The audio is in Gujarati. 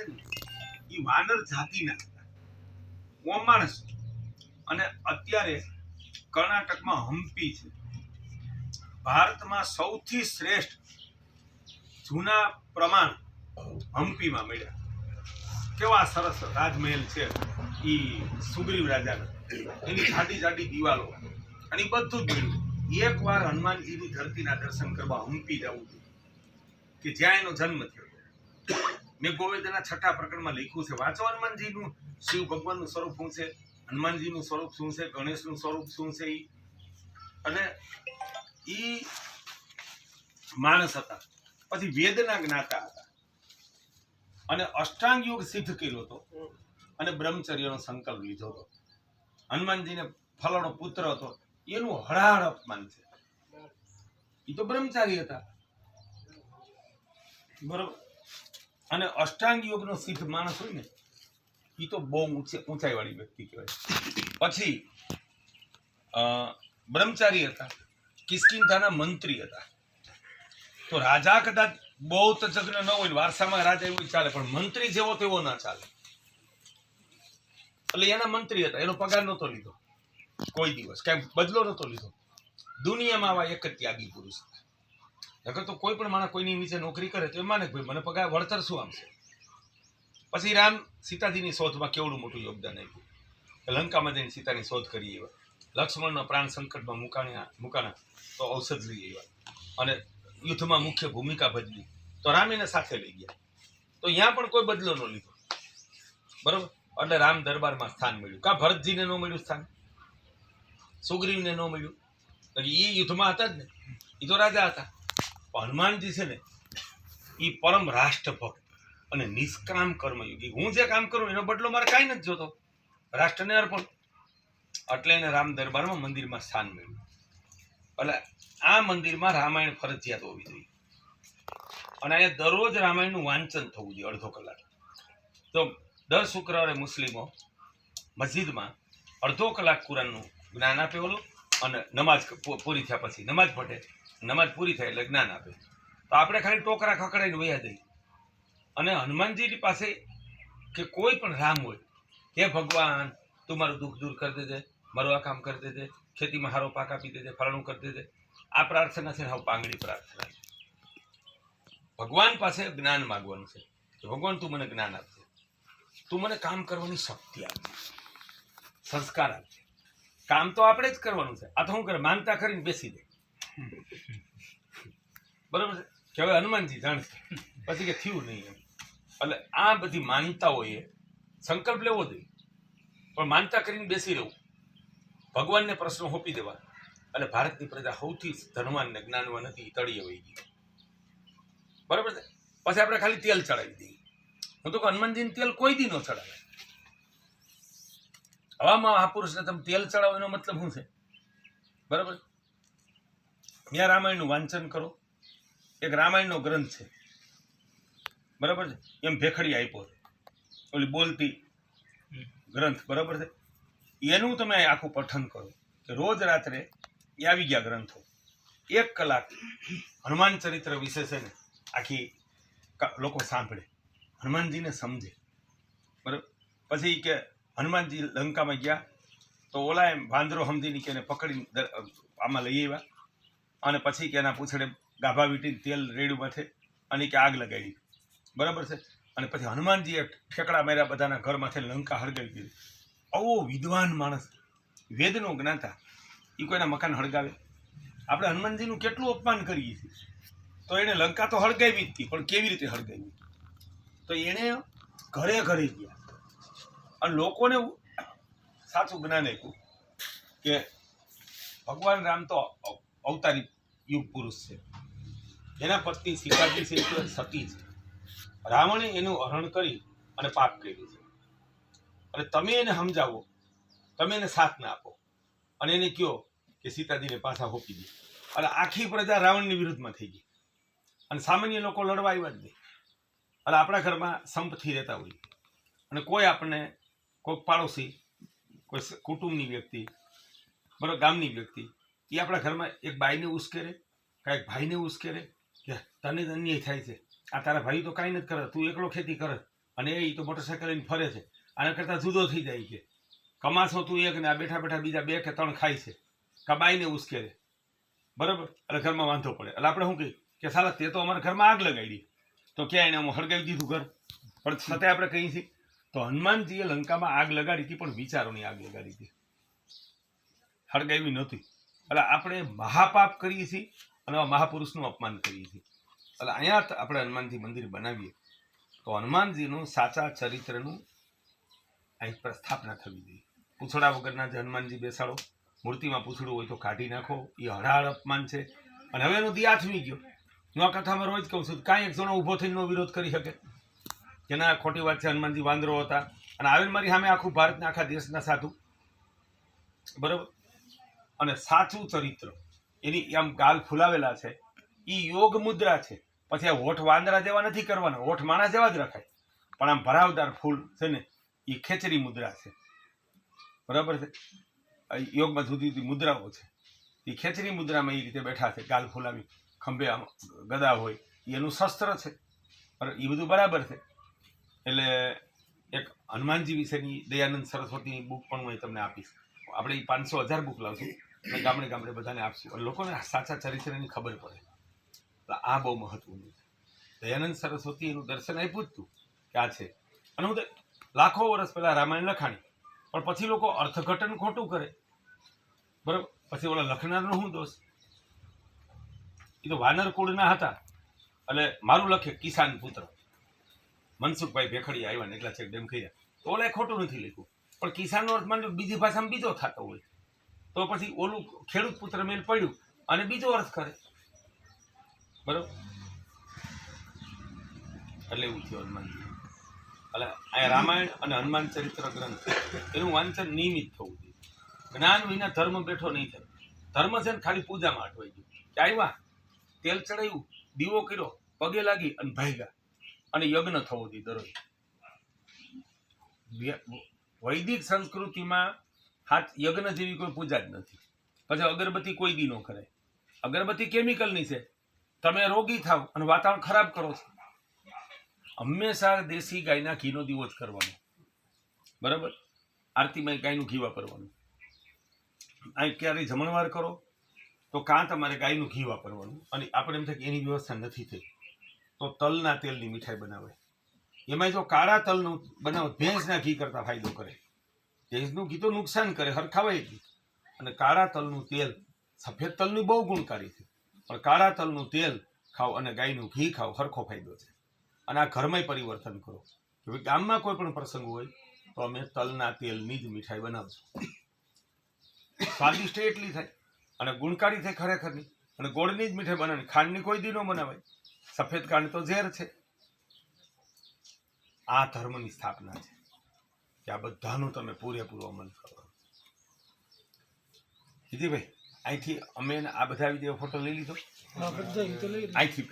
છે ને એ વાનર જાતિના હતા, ઓમ માણસ. અને અત્યારે કર્ણાટકમાં હમ્પી છે, ભારતમાં સૌથી શ્રેષ્ઠ જૂના પ્રમાણ હમ્પીમાં મળ્યા. કેવા સરસ રાજમહેલ છે ઈ સુગ્રીવ રાજાના, એની જાડી જાડી દિવાલો, અને બધું જ મળ્યું. એકવાર હનુમાનજીની ધરતીના દર્શન કરવા હમ્પી જવું કે જ્યાં એનો જન્મ થયો. મેં ગોવેદના 6 પ્રકરણમાં લખ્યું છે, વાંચો હનુમાનજીનું, શિવ ભગવાનનું સ્વરૂપ શું છે, હનુમાનજીનું સ્વરૂપ શું છે, ગણેશનું સ્વરૂપ શું છે. અને ઈ માણસ હતા, પછી વેદના જ્ઞાતા હતા, અને અષ્ટાંગ યોગ સિદ્ધ કર્યો હતો, અને બ્રહ્મચર્યનો સંકલ્પ લીધો હતો. હનુમાનજીને ફલાણો પુત્ર હતો, એનું હળાહળ અપમાન છે. એ તો બ્રહ્મચારી હતા, બરોબર. અને અષ્ટાંગ યોગનો સિદ્ધ માણસ હોય ને, એ તો બહુ ઊંચાઈ વાળી વ્યક્તિ કહેવાય. પછી બ્રહ્મચારી હતા, કિષ્કિંધાના મંત્રી હતા. તો રાજા કદાચ બહુ તજજ્ઞ ન હોય, વારસામાં રાજા એવું ચાલે, પણ મંત્રી જેવો તેવો ના ચાલે. એટલે એના મંત્રી હતા, એનો પગાર નહોતો લીધો કોઈ દિવસ, કઈ બદલો નહોતો લીધો. દુનિયામાં આવા એક જ ત્યાગી પુરુષ હતા. નકર તો કોઈ પણ માણસ કોઈની નીચે નોકરી કરે તો એ માને ભાઈ મને પગાર વળતર શું આવશે. પછી રામ સીતાજીની શોધમાં કેવડું મોટું યોગદાન આપ્યું. લંકામાં જઈને સીતાની શોધ કરી એવા, લક્ષ્મણના પ્રાણ સંકટમાં મુકાણા તો ઔષધ લઈ આવ્યા, અને યુદ્ધમાં મુખ્ય ભૂમિકા ભજવી તો રામ એને સાથે લઈ ગયા. તો અહીંયા પણ કોઈ બદલો ન લીધો, બરોબર. એટલે રામ દરબારમાં સ્થાન મળ્યું. કા ભરતજીને ન મળ્યું સ્થાન, સુગ્રીવને ન મળ્યું, એ યુદ્ધમાં હતા જ ને, એ તો રાજા હતા. હનુમાનજી છે ને એ પરમ રાષ્ટ્રભક્ત અને નિષ્કામ કર્મયોગી. હું જે કામ કરું એનો બદલો મારે કાંઈ નથી જોતો, રાષ્ટ્રને અર્પણ. એટલે એને રામ દરબારમાં મંદિરમાં સ્થાન મળ્યું. એટલે આ મંદિરમાં રામાયણ ફરજિયાત હોવી જોઈએ, અને અહીંયા દરરોજ રામાયણનું વાંચન થવું જોઈએ, અડધો કલાક. તો દર શુક્રવારે મુસ્લિમો મસ્જિદમાં અડધો કલાક કુરાનનું જ્ઞાન આપે ઓલું, અને નમાજ પૂરી થયા પછી નમાજ પઢે, નમાજ પૂરી થાય એટલે જ્ઞાન આપે. તો આપણે ખાલી ટોકરા ખકડાઈને વયા જઈએ. અને હનુમાનજીની પાસે કે કોઈ પણ રામ હોય, હે ભગવાન તું મારું દુઃખ દૂર કરી દેજે, મારું આ કામ કરી દેજે, ખેતીમાં સારો પાક આપી દેજે, ફળણું કરી દેજે. આ પ્રાર્થના છે ને હવે પાંગડી પ્રાર્થના. ભગવાન પાસે જ્ઞાન માગવાનું છે કે ભગવાન તું મને જ્ઞાન આપજે, તું મને કામ કરવાની શક્તિ આપજે, સંસ્કાર આપજે. કામ તો આપણે જ કરવાનું છે. આ તો શું કરે, માનતા કરીને બેસી દે, બરોબર છે કે હવે હનુમાનજી જાણશે, પછી કે થયું નહીં એમ. એટલે આ બધી માનતાઓએ સંકલ્પ લેવો જોઈએ, પણ માનતા કરીને બેસી રહેવું, ભગવાનને પ્રશ્નો સોંપી દેવા. અને ભારતની પ્રજા સૌથી ધનવાન ને જ્ઞાનવાન હતી, તળિયે વહી ગઈ, બરોબર છે. પછી આપણે ખાલી તેલ ચડાવી દઈએ. હું તો હનુમાનજીને તેલ કોઈ દી ન ચડાવે. હવામાં આ પુરુષને તમે તેલ ચડાવો એનો મતલબ શું છે, બરાબર. ત્યાં રામાયણનું વાંચન કરો. એક રામાયણનો ગ્રંથ છે, બરાબર છે, એમ ભેખડી આપ્યો છે, ઓલી બોલતી ગ્રંથ, બરાબર છે. એનું તમે આખું પઠન કરો કે રોજ રાત્રે એ આવી ગયા ગ્રંથો, 1 કલાક હનુમાન ચરિત્ર વિશે છે ને આખી લોકો સાંભળે, હનુમાનજીને સમજે, બરાબર. પછી કે હનુમાનજી લંકામાં ગયા તો ઓલા એમ વાંદરો સમજીને કે એને પકડીને આમાં લઈ આવ્યા, અને પછી કે એના પૂછડે ગાભા વીટીને તેલ રેડ્યું માથે, અને કે આગ લગાડી, બરાબર છે. અને પછી હનુમાનજીએ ઠેકડા માર્યા બધાના ઘર માથે, લંકા હળગાવી દીધી. આવો વિદ્વાન માણસ, વેદનો જ્ઞાતા, એ કોઈના મકાન હળગાવે? આપણે હનુમાનજીનું કેટલું અપમાન કરીએ છીએ. તો એને લંકા તો હળગાવી જ હતી, પણ કેવી રીતે હળગાવી? તો એને ઘરે ઘરે ગયા અને લોકોને સાચું જ્ઞાન આપ્યું કે ભગવાન રામ તો અવતારી યુગ પુરુષ છે, એના પત્ની સીતાજી છે એ સતી છે, રાવણે એનું હરણ કરી અને પાપ કર્યું છે, અને તમે એને સમજાવો, તમે એને સાથ ના આપો, અને એને કહો કે સીતાજીને પાછા હોપી દે. અને આખી પ્રજા રાવણની વિરુદ્ધમાં થઈ ગઈ, અને સામાન્ય લોકો લડવા આવ્યા જ નહીં. એટલે આપણા ઘરમાં સંપથી રહેતા હોય, અને કોઈ આપણને કોઈ પાડોશી, કોઈ કુટુંબની વ્યક્તિ, બરાબર, ગામની વ્યક્તિ, એ આપણા ઘરમાં એક બાઈને ઉશ્કેરે, કાંઈક ભાઈને ઉશ્કેરે કે તને જ અન્યાય થાય છે, આ તારા ભાઈ તો કાંઈ નથી કરે, તું એકલો ખેતી કરે, અને એ તો મોટરસાઇકલ લઈને ફરે છે, આના કરતાં જુદો થઈ જાય કે કમાશો તું એક ને આ બેઠા બેઠા બીજા 2 કે 3 ખાય છે, કબાઈને ઉશ્કેરે, બરાબર, એટલે ઘરમાં વાંધો પડે. એટલે આપણે શું કહીએ કે સાલા તે તો અમારા ઘરમાં આગ લગાડી, તો ક્યાં એને હળગાવી દીધું ઘર? પણ છતાં આપણે કહીએ છીએ તો હનુમાનજીએ લંકામાં આગ લગાડી હતી, પણ વિચારોની આગ લગાડી હતી, હળગાવી નહોતી. એટલે આપણે મહાપાપ કરીએ છીએ અને મહાપુરુષનું અપમાન કરીએ છીએ. એટલે અહીંયા આપણે હનુમાનજી મંદિર બનાવીએ તો હનુમાનજીનું સાચા ચરિત્રનું અહીં પ્રસ્થાપના થવી જોઈએ. પૂછડા વગરના જે હનુમાનજી બેસાડો, મૂર્તિમાં પૂછડું હોય તો કાઢી નાખો, એ હળાહળ અપમાન છે. અને હવે એનો દી આથમી ગયો. હું આ કથામાં રોજ કહું છું, કાંઈ એક જણો ઊભો થઈને વિરોધ કરી શકે કે ના ખોટી વાત છે, હનુમાનજી વાંદરો હતા. અને આવીને મારી સામે આખું ભારતના આખા દેશના સાધુ, બરાબર, અને સાચું ચરિત્ર એની આમ ગાલ ફૂલાવેલા છે, એ યોગ મુદ્રા છે. પછી આ હોઠ વાંદરા જેવા નથી કરવાના, હોઠ માણસ જેવા જ રખાય, પણ આમ ભરાવદાર ફૂલ છે ને એ ખેચરી મુદ્રા છે, બરાબર છે. યોગમાં જુદી જુદી મુદ્રાઓ છે, એ ખેચરી મુદ્રામાં એ રીતે બેઠા છે, ગાલ ફૂલાવી, ખંભે આમ ગદા હોય, એનું શસ્ત્ર છે, એ બધું બરાબર છે. એટલે એક હનુમાનજી વિશેની દયાનંદ સરસ્વતીની બુક પણ હું તમને આપીશ. આપણે 500,000 બુક લાવશું અને ગામડે ગામડે બધાને આપશું, અને લોકોને સાચા ચરિત્રની ખબર પડે. એટલે આ બહુ મહત્વનું છે. દયાનંદ સરસ્વતી એનું દર્શન આપ્યું જ હતું કે આ છે. અને હું લાખો વર્ષ પહેલા રામાયણ લખાણી, પણ પછી લોકો અર્થઘટન ખોટું કરે, બરાબર. પછી ઓલા લખનારનો શું દોષ? એ તો વાનર કુળના હતા. એટલે મારું લખે કિસાન પુત્ર મનસુખભાઈ ભેખડીયા આવ્યા ને એટલા ચેક ડેમ કર્યા, તો ઓલા ખોટું નથી લખ્યું. પણ કિસાનનો અર્થ માની બીજી ભાષામાં બીજો થતો હોય, તો પછી ઓલું ખેડૂત પુત્ર મેલ પડ્યું અને બીજો અર્થ કરે, બરોબર. એટલે એવું થયું હનુમાનજી. એટલે આ રામાયણ અને હનુમાન ચરિત્ર ગ્રંથ એનું વાંચન નિયમિત થવું જોઈએ. જ્ઞાન વિના ધર્મ બેઠો નહીં થાય. ધર્મ છે ને ખાલી પૂજામાં અટવાઈ ગયું કે આવ્યા, તેલ ચડાવ્યું, દીવો કર્યો, પગે લાગી અને ભાગ્યા, અને યજ્ઞ થવો જોઈએ દરરોજ. વૈદિક સંસ્કૃતિમાં યજ્ઞ જેવી કોઈ પૂજા જ નથી. પછી અગરબત્તી કોઈ દી ન કરાય. અગરબત્તી કેમિકલની છે, તમે રોગી થાવ અને વાતાવરણ ખરાબ કરો છો. હંમેશા દેશી ગાયના ઘીનો દીવો જ કરવાનો, બરાબર. આરતીમાં ગાયનું ઘી વાપરવાનું. અહીં ક્યારેય જમણવાર કરો તો કાં તમારે ગાયનું ઘી વાપરવાનું. અને આપણે એમ થાય કે એની વ્યવસ્થા નથી થઈ તો તલના તેલની મીઠાઈ બનાવાય. એમાં જો કાળા તલનું બનાવો, ભેંસના ઘી કરતાં ફાયદો કરે. ભેંસનું ઘી તો નુકસાન કરે, હરખાવાય ઘી. અને કાળા તલનું તેલ, સફેદ તલનું બહુ ગુણકારી છે, પણ કાળા તલનું તેલ ખાઓ અને ગાયનું ઘી ખાઓ, હરખો ફાયદો છે. અને આ ઘરમાં પરિવર્તન કરો. ગામમાં કોઈ પણ પ્રસંગ હોય તો અમે તલના તેલની જ મીઠાઈ બનાવશું. સ્વાદિષ્ટ એટલી થાય અને ગુણકારી થાય ખરેખરની. અને ગોળની જ મીઠાઈ બનાવવાની, ખાંડની કોઈ દી ન બનાવાય. સફેદ ખાંડ તો ઝેર છે. આ ધર્મની સ્થાપના છે કે આ બધાનું તમે પૂરેપૂરો અમલ કરો. જીજીભાઈ, અહીંથી અમે આ બધા વિડીયો ફોટો લઈ લીધો, અહીંથી